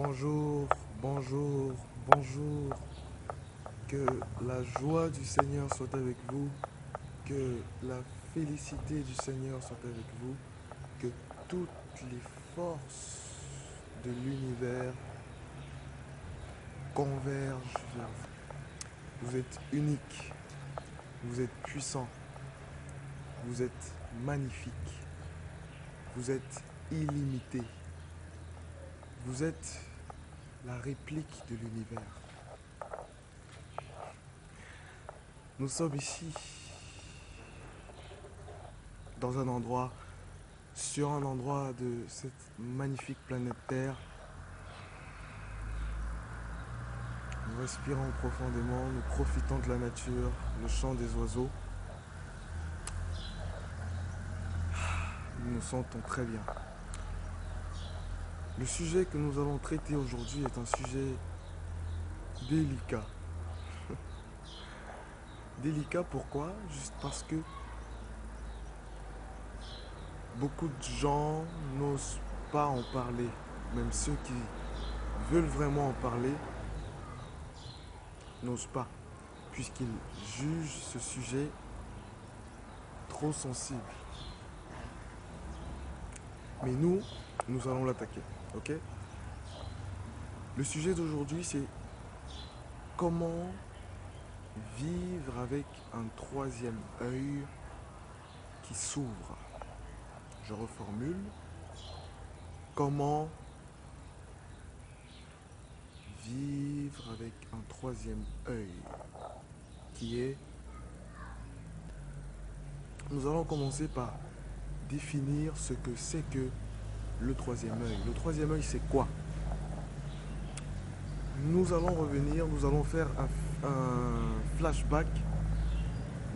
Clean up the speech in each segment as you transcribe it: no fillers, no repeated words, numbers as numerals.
Bonjour, bonjour, bonjour. Que la joie du Seigneur soit avec vous. Que la félicité du Seigneur soit avec vous. Que toutes les forces de l'univers convergent vers vous. Vous êtes unique. Vous êtes puissant. Vous êtes magnifique. Vous êtes illimité. Vous êtes la réplique de l'univers. Nous sommes ici, dans un endroit, sur un endroit de cette magnifique planète Terre. Nous respirons profondément, nous profitons de la nature, le chant des oiseaux. Nous nous sentons très bien. Le sujet que nous allons traiter aujourd'hui est un sujet délicat. Délicat pourquoi? Juste parce que beaucoup de gens n'osent pas en parler. Même ceux qui veulent vraiment en parler n'osent pas, puisqu'ils jugent ce sujet trop sensible. Mais nous allons l'attaquer, ok? Le sujet d'aujourd'hui, c'est comment vivre avec un troisième œil qui s'ouvre. Je reformule. Comment vivre avec un troisième œil qui est... Nous allons commencer par définir ce que c'est que le troisième œil. Le troisième œil, c'est quoi? Nous allons revenir, nous allons faire un flashback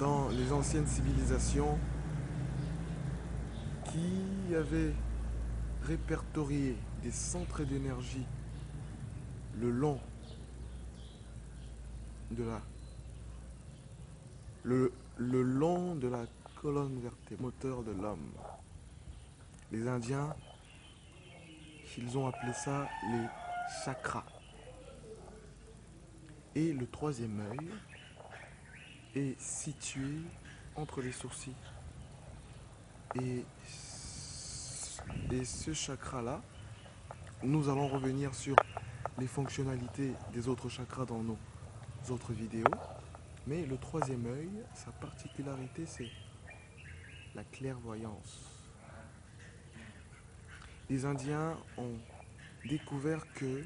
dans les anciennes civilisations qui avaient répertorié des centres d'énergie le long de le long de la colonne vertébrale, moteur de l'homme. Les Indiens, ils ont appelé ça les chakras. Et le troisième œil est situé entre les sourcils. Et ce chakra-là, nous allons revenir sur les fonctionnalités des autres chakras dans nos autres vidéos. Mais le troisième œil, sa particularité, c'est la clairvoyance. Les Indiens ont découvert que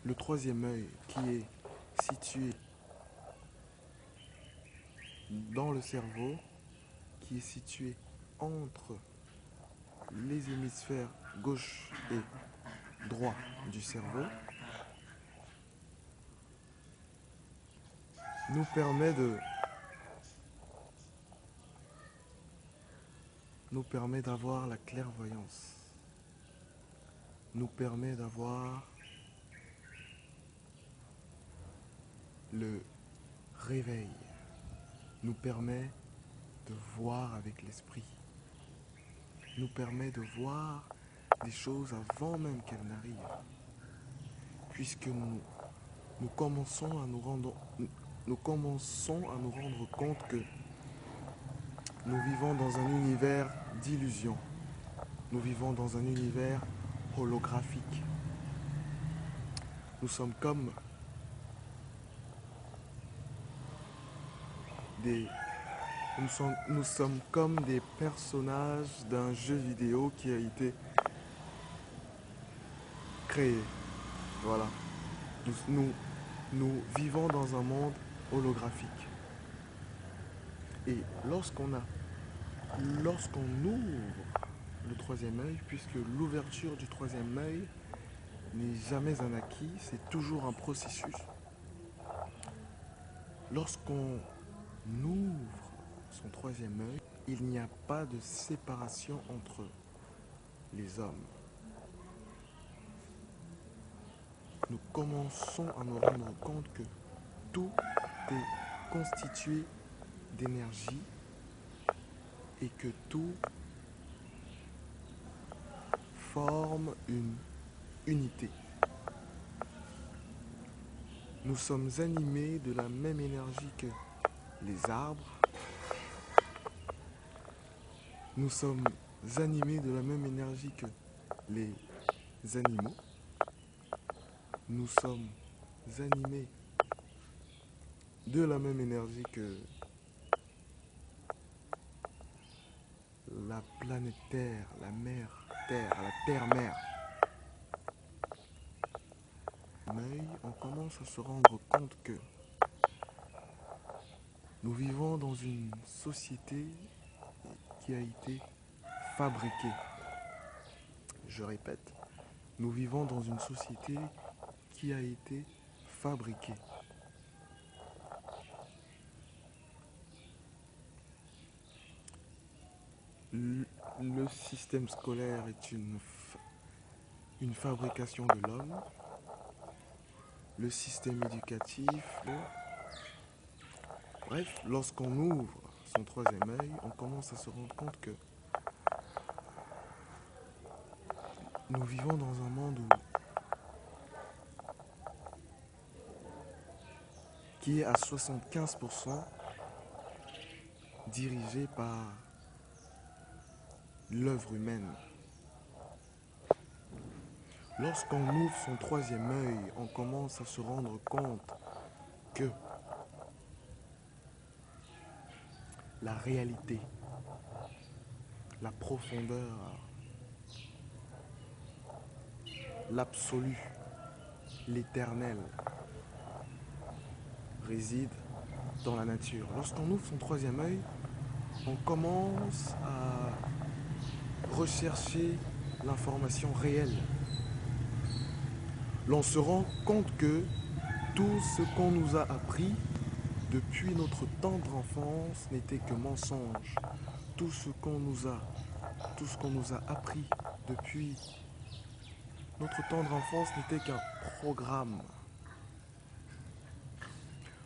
le troisième œil, qui est situé dans le cerveau, qui est situé entre les hémisphères gauche et droit du cerveau, nous permet d'avoir la clairvoyance, nous permet d'avoir le réveil, nous permet de voir avec l'esprit, nous permet de voir des choses avant même qu'elles n'arrivent, puisque nous commençons à nous rendre compte que nous vivons dans un univers d'illusions. Nous vivons dans un univers holographique. Nous sommes comme nous sommes comme des personnages d'un jeu vidéo qui a été créé. Voilà. Nous vivons dans un monde holographique. Et lorsqu'on ouvre le troisième œil, puisque l'ouverture du troisième œil n'est jamais un acquis, c'est toujours un processus. Lorsqu'on ouvre son troisième œil, il n'y a pas de séparation entre les hommes. Nous commençons à nous rendre compte que tout est constitué d'énergie et que tout forme une unité. Nous sommes animés de la même énergie que les arbres. Nous sommes animés de la même énergie que les animaux. Nous sommes animés de la même énergie que la planète Terre, la mer Terre, la Terre-Mère. Mais on commence à se rendre compte que nous vivons dans une société qui a été fabriquée. Je répète, nous vivons dans une société qui a été fabriquée. Le système scolaire est une fabrication de l'homme. Le système éducatif. Bref, lorsqu'on ouvre son troisième œil, on commence à se rendre compte que nous vivons dans un monde qui est à 75% dirigé par l'œuvre humaine. Lorsqu'on ouvre son troisième œil, on commence à se rendre compte que la réalité, la profondeur, l'absolu, l'éternel réside dans la nature. Lorsqu'on ouvre son troisième œil, on commence à rechercher l'information réelle. L'on se rend compte que tout ce qu'on nous a appris depuis notre tendre enfance n'était que mensonge. Tout ce qu'on nous a appris depuis notre tendre enfance n'était qu'un programme.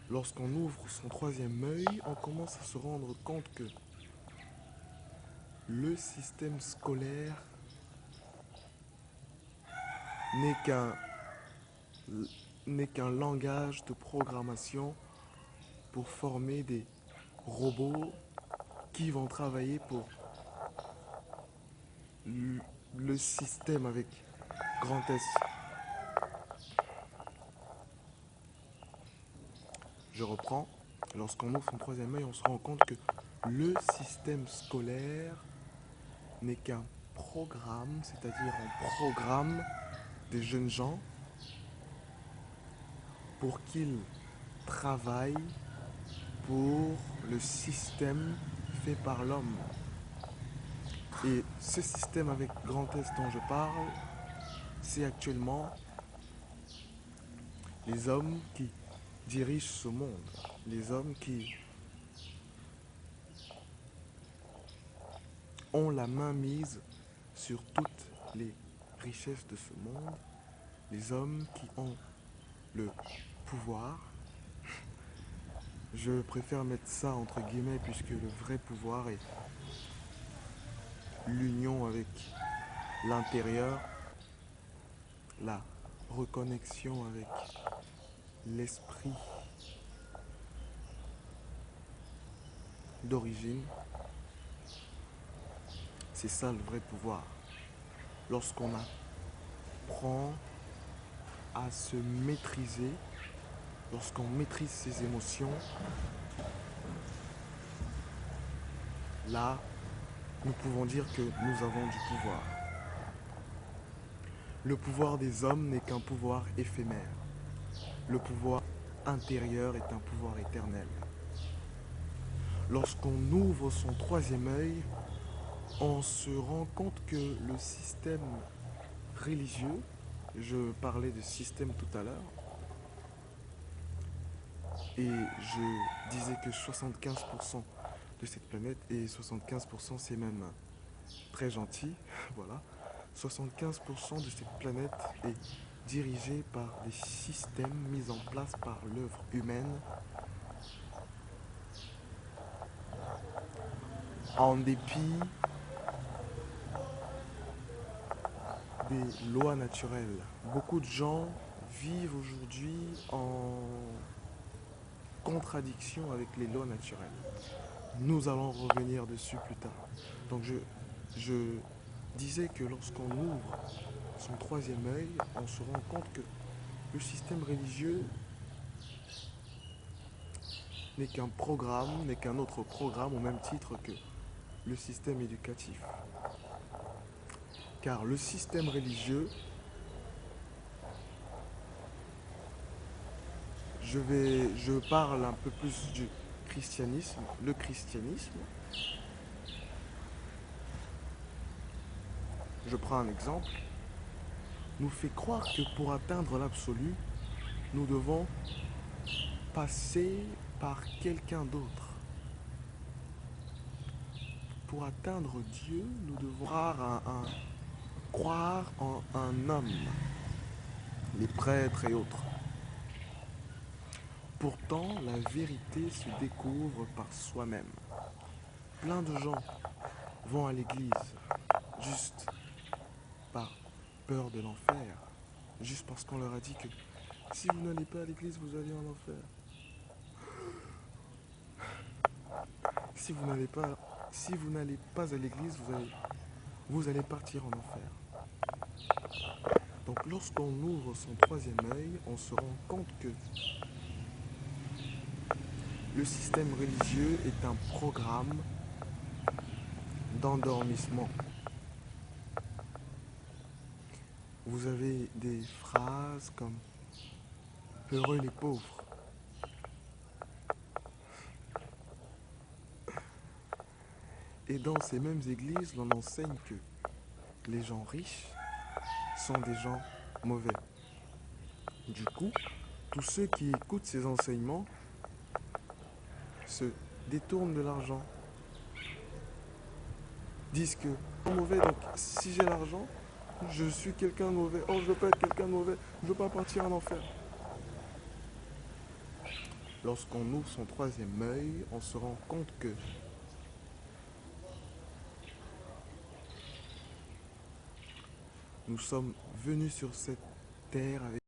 Lorsqu'on ouvre son troisième œil, on commence à se rendre compte que le système scolaire n'est qu'un langage de programmation pour former des robots qui vont travailler pour le système avec grand S. Je reprends. Lorsqu'on ouvre son troisième œil, on se rend compte que le système scolaire n'est qu'un programme, c'est-à-dire un programme des jeunes gens pour qu'ils travaillent pour le système fait par l'homme. Et ce système avec grand S dont je parle, c'est actuellement les hommes qui dirigent ce monde, les hommes qui ont la main mise sur toutes les richesses de ce monde, les hommes qui ont le pouvoir. Je préfère mettre ça entre guillemets puisque le vrai pouvoir est l'union avec l'intérieur, la reconnexion avec l'esprit d'origine. C'est ça le vrai pouvoir. Lorsqu'on apprend à se maîtriser, lorsqu'on maîtrise ses émotions, là, nous pouvons dire que nous avons du pouvoir. Le pouvoir des hommes n'est qu'un pouvoir éphémère. Le pouvoir intérieur est un pouvoir éternel. Lorsqu'on ouvre son troisième œil, on se rend compte que le système religieux, je parlais de système tout à l'heure, et je disais que 75% de cette planète, et 75% c'est même très gentil, voilà, 75% de cette planète est dirigée par des systèmes mis en place par l'œuvre humaine en dépit des lois naturelles. Beaucoup de gens vivent aujourd'hui en contradiction avec les lois naturelles. Nous allons revenir dessus plus tard. Donc je disais que lorsqu'on ouvre son troisième œil, on se rend compte que le système religieux n'est qu'un programme, n'est qu'un autre programme au même titre que le système éducatif. Car le système religieux, je parle un peu plus du christianisme. Le christianisme, je prends un exemple, nous fait croire que pour atteindre l'absolu, nous devons passer par quelqu'un d'autre. Pour atteindre Dieu, nous devons croire en un homme, les prêtres et autres. Pourtant, la vérité se découvre par soi-même. Plein de gens vont à l'église juste par peur de l'enfer, juste parce qu'on leur a dit que si vous n'allez pas à l'église, vous allez en enfer. Si vous n'allez pas, si vous n'allez pas à l'église, vous allez partir en enfer. Donc lorsqu'on ouvre son troisième œil, on se rend compte que le système religieux est un programme d'endormissement. Vous avez des phrases comme heureux les pauvres. Et dans ces mêmes églises, l'on enseigne que les gens riches sont des gens mauvais. Du coup, tous ceux qui écoutent ces enseignements se détournent de l'argent. Disent que je suis mauvais, donc si j'ai l'argent, je suis quelqu'un de mauvais. Oh, je veux pas être quelqu'un de mauvais, je veux pas partir en enfer. Lorsqu'on ouvre son troisième œil, on se rend compte que nous sommes venus sur cette terre avec